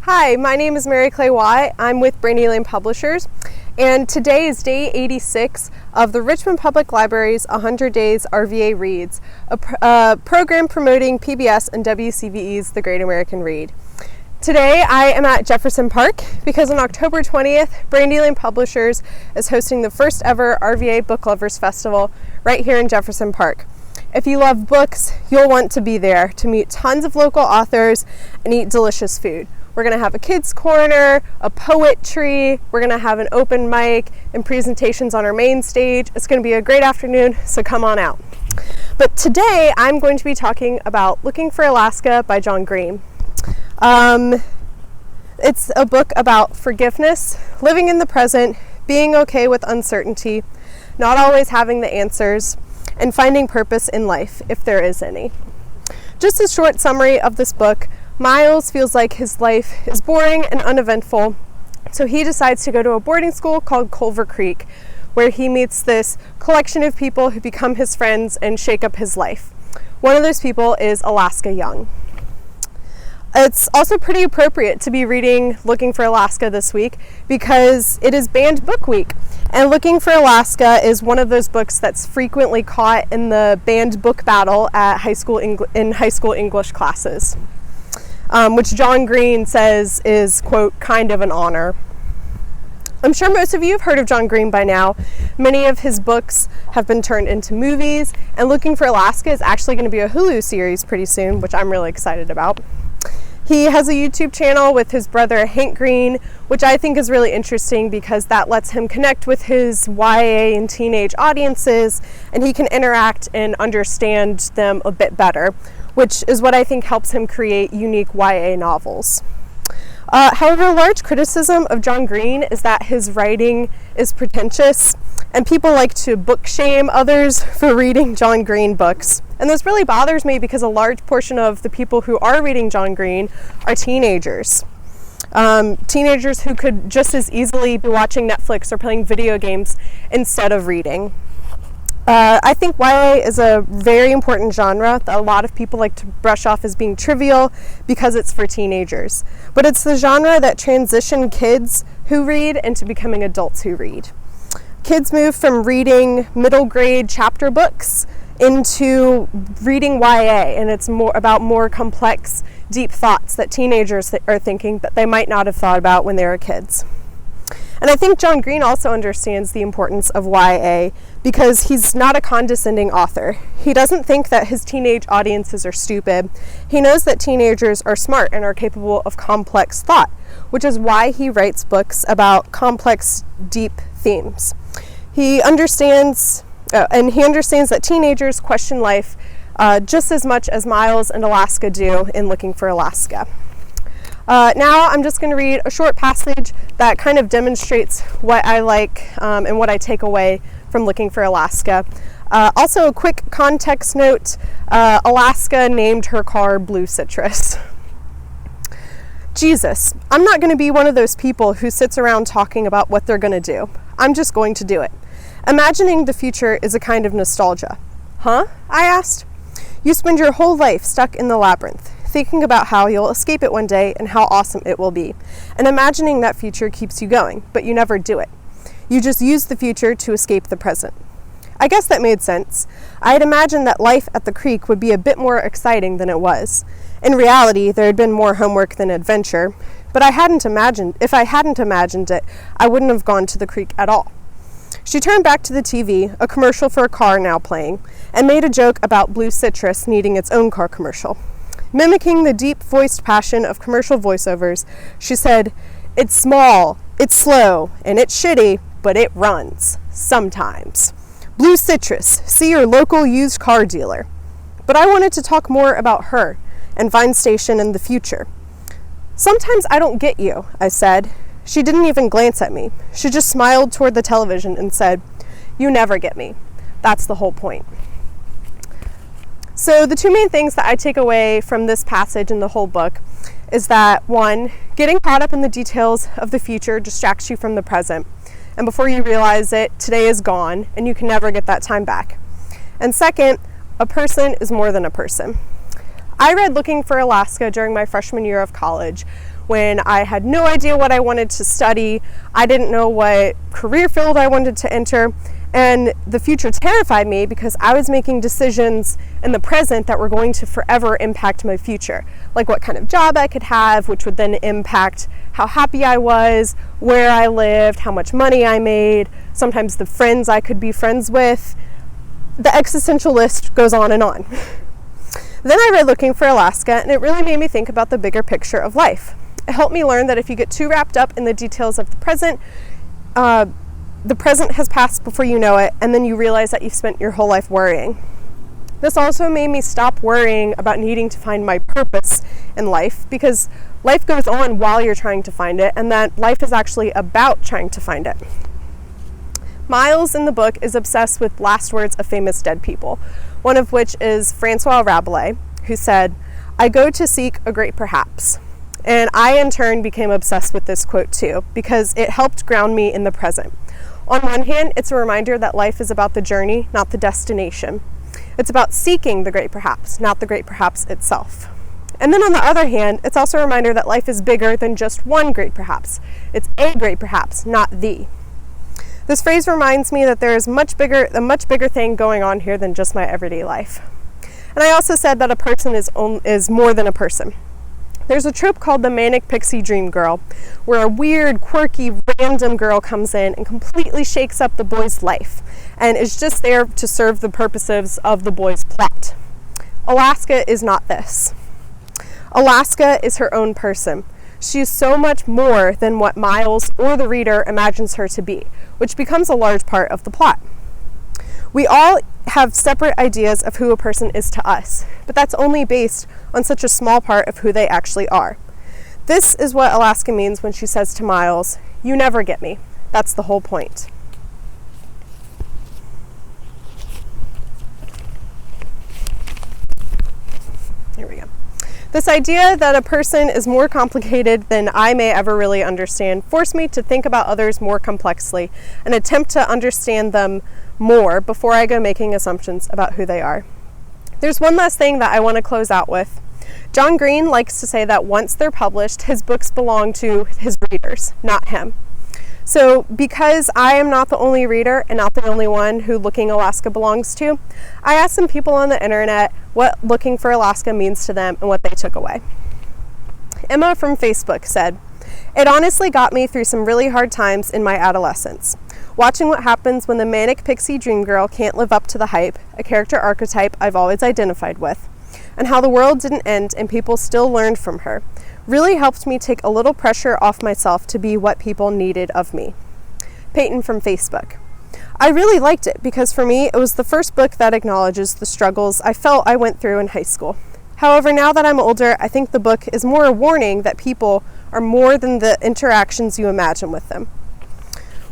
Hi, my name is Mary Clay Watt. I'm with Brandy Lane Publishers, and today is day 86 of the Richmond Public Library's 100 Days RVA Reads, a program promoting PBS and WCVE's The Great American Read. Today I am at Jefferson Park because on October 20th, Brandy Lane Publishers is hosting the first ever RVA Book Lovers Festival right here in Jefferson Park. If you love books, you'll want to be there to meet tons of local authors and eat delicious food. We're going to have a kids corner, a poetry, we're going to have an open mic and presentations on our main stage. It's going to be a great afternoon, so come on out. But today I'm going to be talking about Looking for Alaska by John Green. It's a book about forgiveness, living in the present, being okay with uncertainty, not always having the answers, and finding purpose in life, if there is any. Just a short summary of this book. Miles feels like his life is boring and uneventful, so he decides to go to a boarding school called Culver Creek, where he meets this collection of people who become his friends and shake up his life. One of those people is Alaska Young. It's also pretty appropriate to be reading Looking for Alaska this week because it is Banned Book Week, and Looking for Alaska is one of those books that's frequently caught in the banned book battle at high school English classes. Which John Green says is, quote, kind of an honor. I'm sure most of you have heard of John Green by now. Many of his books have been turned into movies, and Looking for Alaska is actually going to be a Hulu series pretty soon, which I'm really excited about. He has a YouTube channel with his brother Hank Green, which I think is really interesting because that lets him connect with his YA and teenage audiences, and he can interact and understand them a bit better, which is what I think helps him create unique YA novels. However, a large criticism of John Green is that his writing is pretentious, and people like to book shame others for reading John Green books. And this really bothers me because a large portion of the people who are reading John Green are teenagers. Teenagers who could just as easily be watching Netflix or playing video games instead of reading. I think YA is a very important genre that a lot of people like to brush off as being trivial because it's for teenagers. But it's the genre that transitioned kids who read into becoming adults who read. Kids move from reading middle grade chapter books into reading YA, and it's more about more complex, deep thoughts that teenagers are thinking that they might not have thought about when they were kids. And I think John Green also understands the importance of YA because he's not a condescending author. He doesn't think that his teenage audiences are stupid. He knows that teenagers are smart and are capable of complex thought, which is why he writes books about complex, deep themes. He understands that teenagers question life just as much as Miles and Alaska do in Looking for Alaska. Now I'm just going to read a short passage that kind of demonstrates what I like and what I take away from Looking for Alaska. Also a quick context note, Alaska named her car Blue Citrus. Jesus, I'm not going to be one of those people who sits around talking about what they're going to do. I'm just going to do it. Imagining the future is a kind of nostalgia. Huh? I asked. You spend your whole life stuck in the labyrinth, thinking about how you'll escape it one day and how awesome it will be. And imagining that future keeps you going, but you never do it. You just use the future to escape the present. I guess that made sense. I had imagined that life at the creek would be a bit more exciting than it was. In reality, there had been more homework than adventure, but if I hadn't imagined it, I wouldn't have gone to the creek at all. She turned back to the TV, a commercial for a car now playing, and made a joke about Blue Citrus needing its own car commercial. Mimicking the deep-voiced passion of commercial voiceovers, she said, "It's small, it's slow, and it's shitty, but it runs. Sometimes. Blue Citrus, see your local used car dealer." But I wanted to talk more about her and Vine Station and the future. "Sometimes I don't get you," I said. She didn't even glance at me. She just smiled toward the television and said, "You never get me. That's the whole point." So the two main things that I take away from this passage and the whole book is that, one, getting caught up in the details of the future distracts you from the present. And before you realize it, today is gone and you can never get that time back. And second, a person is more than a person. I read Looking for Alaska during my freshman year of college, when I had no idea what I wanted to study. I didn't know what career field I wanted to enter, and the future terrified me because I was making decisions in the present that were going to forever impact my future, like what kind of job I could have, which would then impact how happy I was, where I lived, how much money I made, sometimes the friends I could be friends with. The existential list goes on and on. Then I read Looking for Alaska, and it really made me think about the bigger picture of life. It helped me learn that if you get too wrapped up in the details of the present has passed before you know it, and then you realize that you've spent your whole life worrying. This also made me stop worrying about needing to find my purpose in life, because life goes on while you're trying to find it, and that life is actually about trying to find it. Miles in the book is obsessed with last words of famous dead people, one of which is Francois Rabelais, who said, "I go to seek a great perhaps." And I, in turn, became obsessed with this quote too, because it helped ground me in the present. On one hand, it's a reminder that life is about the journey, not the destination. It's about seeking the great perhaps, not the great perhaps itself. And then on the other hand, it's also a reminder that life is bigger than just one great perhaps. It's a great perhaps, not the. This phrase reminds me that there is a much bigger thing going on here than just my everyday life. And I also said that a person is more than a person. There's a trope called the manic pixie dream girl, where a weird, quirky, random girl comes in and completely shakes up the boy's life, and is just there to serve the purposes of the boy's plot. Alaska is not this. Alaska is her own person. She is so much more than what Miles or the reader imagines her to be, which becomes a large part of the plot. We all have separate ideas of who a person is to us, but that's only based on such a small part of who they actually are. This is what Alaska means when she says to Miles, "You never get me. That's the whole point." Here we go. This idea that a person is more complicated than I may ever really understand forced me to think about others more complexly and attempt to understand them more before I go making assumptions about who they are. There's one last thing that I want to close out with. John Green likes to say that once they're published, his books belong to his readers, not him. So because I am not the only reader and not the only one who Looking Alaska belongs to, I asked some people on the internet what Looking for Alaska means to them and what they took away. Emma from Facebook said, "It honestly got me through some really hard times in my adolescence. Watching what happens when the manic pixie dream girl can't live up to the hype, a character archetype I've always identified with, and how the world didn't end and people still learned from her, really helped me take a little pressure off myself to be what people needed of me." Peyton from Facebook. "I really liked it because for me, it was the first book that acknowledges the struggles I felt I went through in high school. However, now that I'm older, I think the book is more a warning that people are more than the interactions you imagine with them."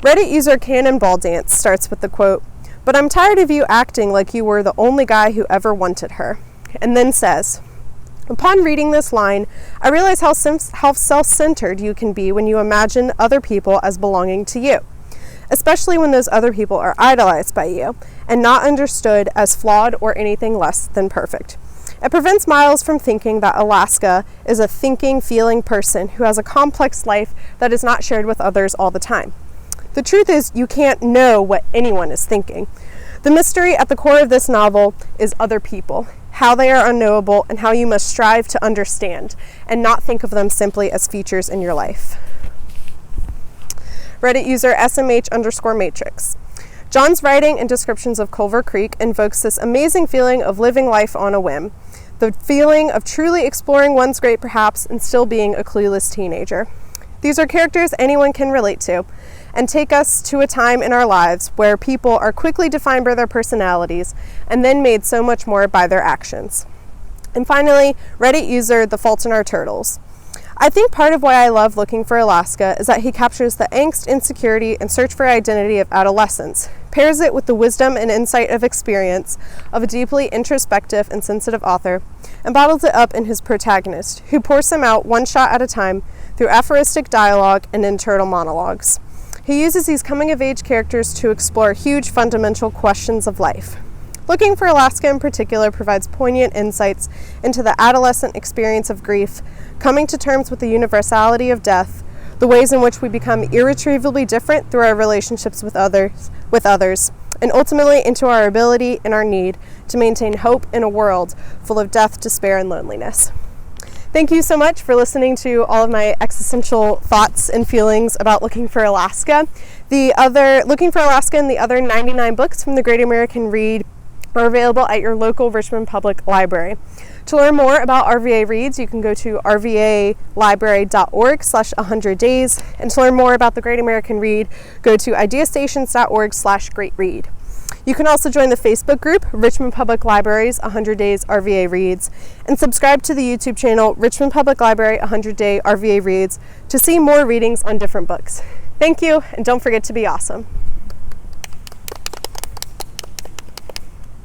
Reddit user Cannonball Dance starts with the quote, "But I'm tired of you acting like you were the only guy who ever wanted her," and then says, "Upon reading this line, I realize how self-centered you can be when you imagine other people as belonging to you, especially when those other people are idolized by you and not understood as flawed or anything less than perfect. It prevents Miles from thinking that Alaska is a thinking, feeling person who has a complex life that is not shared with others all the time. The truth is, you can't know what anyone is thinking. The mystery at the core of this novel is other people, how they are unknowable, and how you must strive to understand and not think of them simply as features in your life." Reddit user SMH_matrix. "John's writing and descriptions of Culver Creek invokes this amazing feeling of living life on a whim, the feeling of truly exploring one's great perhaps and still being a clueless teenager. These are characters anyone can relate to and take us to a time in our lives where people are quickly defined by their personalities and then made so much more by their actions." And finally, Reddit user The Fault in Our Turtles. "I think part of why I love Looking for Alaska is that he captures the angst, insecurity, and search for identity of adolescence, pairs it with the wisdom and insight of experience of a deeply introspective and sensitive author, and bottles it up in his protagonist, who pours them out one shot at a time through aphoristic dialogue and internal monologues. He uses these coming-of-age characters to explore huge fundamental questions of life. Looking for Alaska in particular provides poignant insights into the adolescent experience of grief, coming to terms with the universality of death, the ways in which we become irretrievably different through our relationships with others, and ultimately into our ability and our need to maintain hope in a world full of death, despair, and loneliness. Thank you so much for listening to all of my existential thoughts and feelings about Looking for Alaska. Looking for Alaska and the other 99 books from the Great American Read are available at your local Richmond Public Library. To learn more about RVA Reads, you can go to rvalibrary.org/100days. And to learn more about the Great American Read, go to ideastations.org/greatread. You can also join the Facebook group, Richmond Public Library's 100 Days RVA Reads, and subscribe to the YouTube channel, Richmond Public Library 100 Day RVA Reads, to see more readings on different books. Thank you, and don't forget to be awesome.